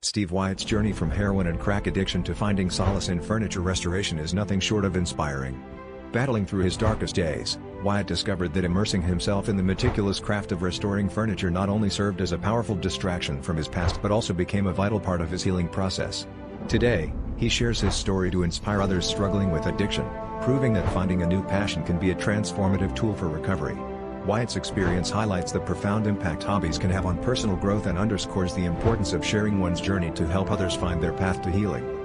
Steve Wyatt's journey from heroin and crack addiction to finding solace in furniture restoration is nothing short of inspiring. Battling through his darkest days, Wyatt discovered that immersing himself in the meticulous craft of restoring furniture not only served as a powerful distraction from his past but also became a vital part of his healing process. Today, he shares his story to inspire others struggling with addiction, proving that finding a new passion can be a transformative tool for recovery. Wyatt's experience highlights the profound impact hobbies can have on personal growth and underscores the importance of sharing one's journey to help others find their path to healing.